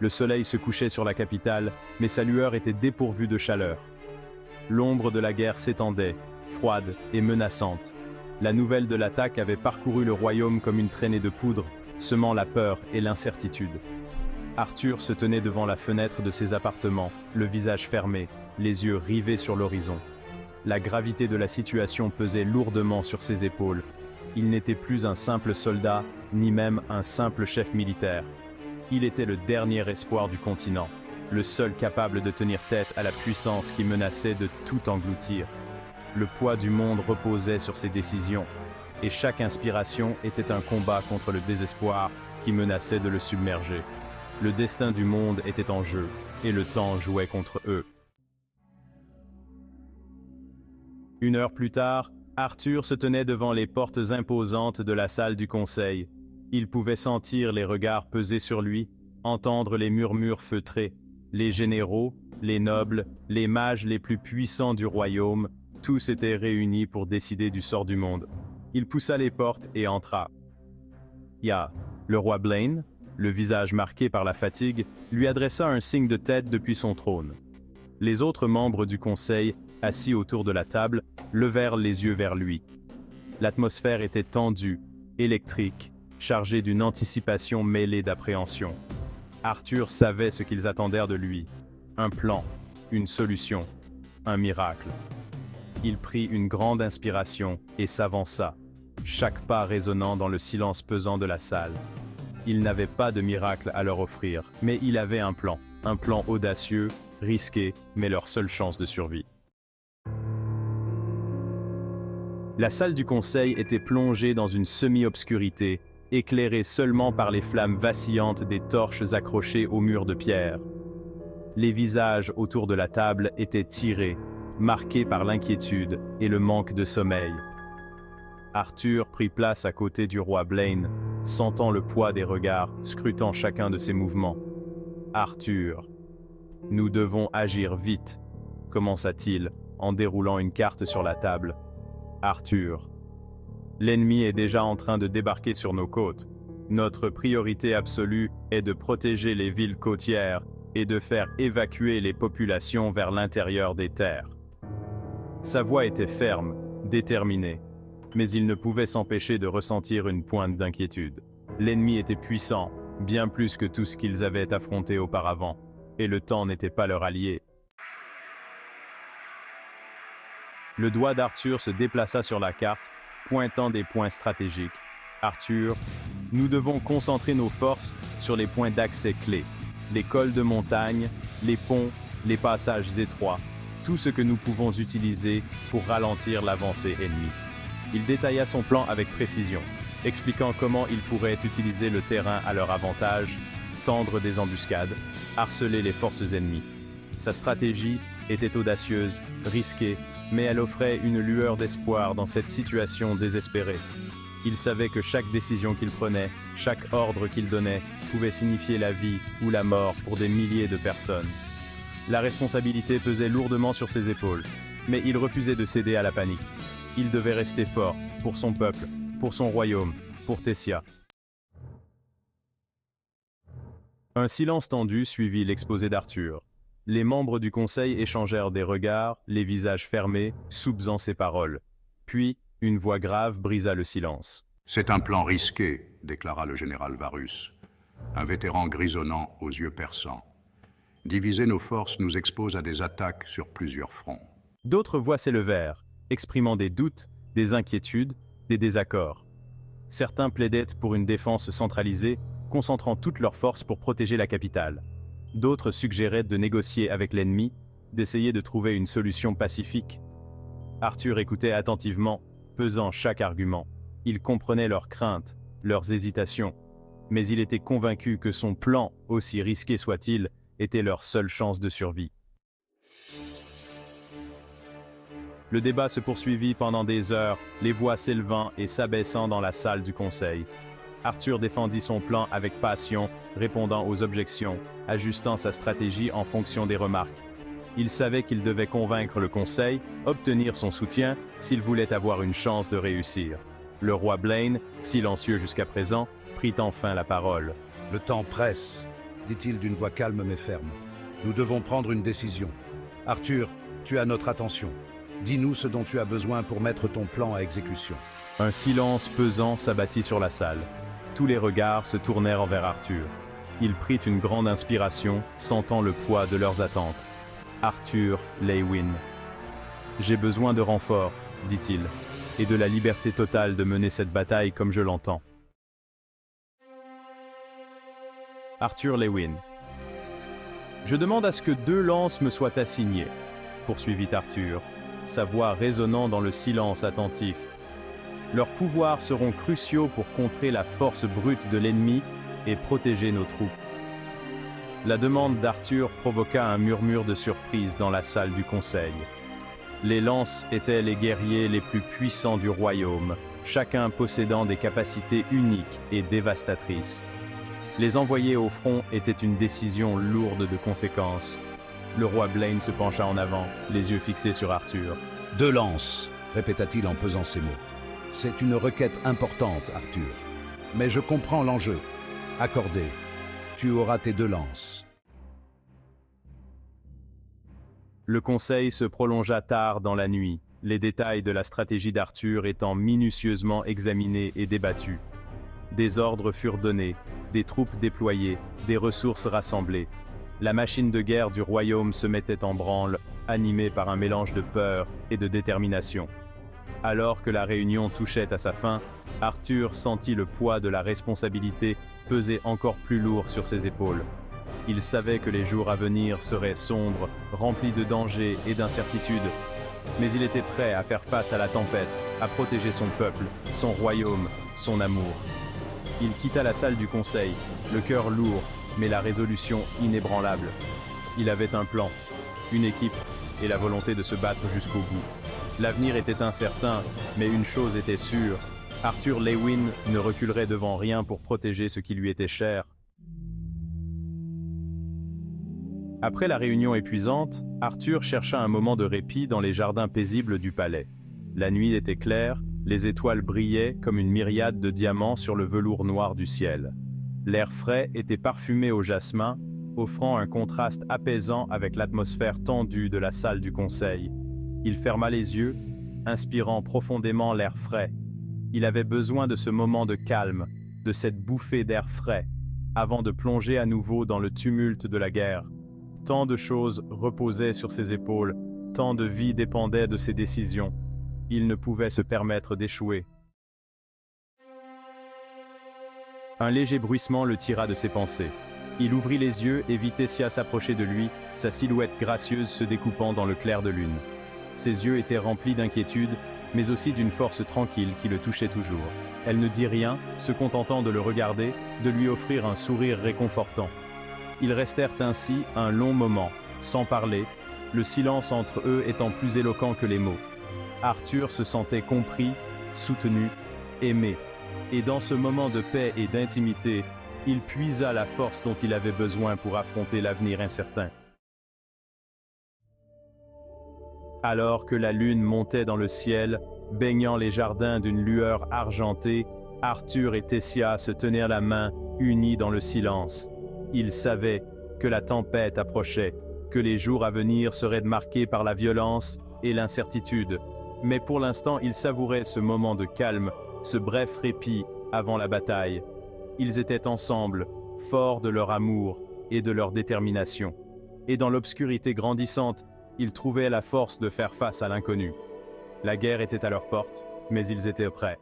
Le soleil se couchait sur la capitale, mais sa lueur était dépourvue de chaleur. L'ombre de la guerre s'étendait, froide et menaçante. La nouvelle de l'attaque avait parcouru le royaume comme une traînée de poudre, semant la peur et l'incertitude. Arthur se tenait devant la fenêtre de ses appartements, le visage fermé, les yeux rivés sur l'horizon. La gravité de la situation pesait lourdement sur ses épaules. Il n'était plus un simple soldat, ni même un simple chef militaire. Il était le dernier espoir du continent, le seul capable de tenir tête à la puissance qui menaçait de tout engloutir. Le poids du monde reposait sur ses décisions, et chaque inspiration était un combat contre le désespoir qui menaçait de le submerger. Le destin du monde était en jeu, et le temps jouait contre eux. Une heure plus tard, Arthur se tenait devant les portes imposantes de la salle du conseil. Il pouvait sentir les regards peser sur lui, entendre les murmures feutrés. Les généraux, les nobles, les mages les plus puissants du royaume, tous étaient réunis pour décider du sort du monde. Il poussa les portes et entra. Le roi Blaine, le visage marqué par la fatigue, lui adressa un signe de tête depuis son trône. Les autres membres du conseil, assis autour de la table, levèrent les yeux vers lui. L'atmosphère était tendue, électrique, chargée d'une anticipation mêlée d'appréhension. Arthur savait ce qu'ils attendèrent de lui. Un plan, une solution, un miracle. Il prit une grande inspiration et s'avança, chaque pas résonnant dans le silence pesant de la salle. Il n'avait pas de miracle à leur offrir, mais il avait un plan audacieux, risqué, mais leur seule chance de survie. La salle du conseil était plongée dans une semi-obscurité, éclairée seulement par les flammes vacillantes des torches accrochées aux murs de pierre. Les visages autour de la table étaient tirés, marqués par l'inquiétude et le manque de sommeil. Arthur prit place à côté du roi Blaine, sentant le poids des regards, scrutant chacun de ses mouvements. « Arthur, nous devons agir vite », commença-t-il, en déroulant une carte sur la table. « Arthur, l'ennemi est déjà en train de débarquer sur nos côtes. Notre priorité absolue est de protéger les villes côtières et de faire évacuer les populations vers l'intérieur des terres. » Sa voix était ferme, déterminée, mais il ne pouvait s'empêcher de ressentir une pointe d'inquiétude. L'ennemi était puissant, bien plus que tout ce qu'ils avaient affronté auparavant, et le temps n'était pas leur allié. Le doigt d'Arthur se déplaça sur la carte, pointant des points stratégiques. « Arthur, nous devons concentrer nos forces sur les points d'accès clés, les cols de montagne, les ponts, les passages étroits, tout ce que nous pouvons utiliser pour ralentir l'avancée ennemie. » Il détailla son plan avec précision, expliquant comment ils pourraient utiliser le terrain à leur avantage, tendre des embuscades, harceler les forces ennemies. Sa stratégie était audacieuse, risquée, mais elle offrait une lueur d'espoir dans cette situation désespérée. Il savait que chaque décision qu'il prenait, chaque ordre qu'il donnait, pouvait signifier la vie ou la mort pour des milliers de personnes. La responsabilité pesait lourdement sur ses épaules, mais il refusait de céder à la panique. Il devait rester fort, pour son peuple, pour son royaume, pour Tessia. Un silence tendu suivit l'exposé d'Arthur. Les membres du conseil échangèrent des regards, les visages fermés, soupçant ses paroles. Puis, une voix grave brisa le silence. « C'est un plan risqué, » déclara le général Varus, un vétéran grisonnant aux yeux perçants. « Diviser nos forces nous expose à des attaques sur plusieurs fronts. » D'autres voix s'élevèrent, exprimant des doutes, des inquiétudes, des désaccords. Certains plaidaient pour une défense centralisée, concentrant toutes leurs forces pour protéger la capitale. D'autres suggéraient de négocier avec l'ennemi, d'essayer de trouver une solution pacifique. Arthur écoutait attentivement, pesant chaque argument. Il comprenait leurs craintes, leurs hésitations, mais il était convaincu que son plan, aussi risqué soit-il, était leur seule chance de survie. Le débat se poursuivit pendant des heures, les voix s'élevant et s'abaissant dans la salle du conseil. Arthur défendit son plan avec passion, répondant aux objections, ajustant sa stratégie en fonction des remarques. Il savait qu'il devait convaincre le conseil, obtenir son soutien, s'il voulait avoir une chance de réussir. Le roi Blaine, silencieux jusqu'à présent, prit enfin la parole. Le temps presse. dit-il d'une voix calme mais ferme. Nous devons prendre une décision. Arthur, tu as notre attention. Dis-nous ce dont tu as besoin pour mettre ton plan à exécution. Un silence pesant s'abattit sur la salle. Tous les regards se tournèrent envers Arthur. Il prit une grande inspiration, sentant le poids de leurs attentes. Arthur Leywin. « J'ai besoin de renfort, dit-il, et de la liberté totale de mener cette bataille comme je l'entends. » Arthur Leywin. « Je demande à ce que 2 lances me soient assignées, » poursuivit Arthur, sa voix résonnant dans le silence attentif. « Leurs pouvoirs seront cruciaux pour contrer la force brute de l'ennemi et protéger nos troupes. » La demande d'Arthur provoqua un murmure de surprise dans la salle du conseil. Les lances étaient les guerriers les plus puissants du royaume, chacun possédant des capacités uniques et dévastatrices. Les envoyer au front était une décision lourde de conséquences. Le roi Blaine se pencha en avant, les yeux fixés sur Arthur. 2 lances, répéta-t-il en pesant ses mots. C'est une requête importante, Arthur. Mais je comprends l'enjeu. Accordé. Tu auras tes 2 lances. Le conseil se prolongea tard dans la nuit, les détails de la stratégie d'Arthur étant minutieusement examinés et débattus. Des ordres furent donnés, des troupes déployées, des ressources rassemblées. La machine de guerre du royaume se mettait en branle, animée par un mélange de peur et de détermination. Alors que la réunion touchait à sa fin, Arthur sentit le poids de la responsabilité peser encore plus lourd sur ses épaules. Il savait que les jours à venir seraient sombres, remplis de dangers et d'incertitudes. Mais il était prêt à faire face à la tempête, à protéger son peuple, son royaume, son amour. Il quitta la salle du conseil, le cœur lourd, mais la résolution inébranlable. Il avait un plan, une équipe et la volonté de se battre jusqu'au bout. L'avenir était incertain, mais une chose était sûre, Arthur Leywin ne reculerait devant rien pour protéger ce qui lui était cher. Après la réunion épuisante, Arthur chercha un moment de répit dans les jardins paisibles du palais. La nuit était claire, les étoiles brillaient comme une myriade de diamants sur le velours noir du ciel. L'air frais était parfumé au jasmin, offrant un contraste apaisant avec l'atmosphère tendue de la salle du conseil. Il ferma les yeux, inspirant profondément l'air frais. Il avait besoin de ce moment de calme, de cette bouffée d'air frais, avant de plonger à nouveau dans le tumulte de la guerre. Tant de choses reposaient sur ses épaules, tant de vies dépendaient de ses décisions. Il ne pouvait se permettre d'échouer. Un léger bruissement le tira de ses pensées. Il ouvrit les yeux et vit Tessia s'approcher de lui, sa silhouette gracieuse se découpant dans le clair de lune. Ses yeux étaient remplis d'inquiétude, mais aussi d'une force tranquille qui le touchait toujours. Elle ne dit rien, se contentant de le regarder, de lui offrir un sourire réconfortant. Ils restèrent ainsi un long moment, sans parler, le silence entre eux étant plus éloquent que les mots. Arthur se sentait compris, soutenu, aimé. Et dans ce moment de paix et d'intimité, il puisa la force dont il avait besoin pour affronter l'avenir incertain. Alors que la lune montait dans le ciel, baignant les jardins d'une lueur argentée, Arthur et Tessia se tenaient la main, unis dans le silence. Ils savaient que la tempête approchait, que les jours à venir seraient marqués par la violence et l'incertitude. Mais pour l'instant, ils savouraient ce moment de calme, ce bref répit avant la bataille. Ils étaient ensemble, forts de leur amour et de leur détermination. Et dans l'obscurité grandissante, ils trouvaient la force de faire face à l'inconnu. La guerre était à leur porte, mais ils étaient prêts.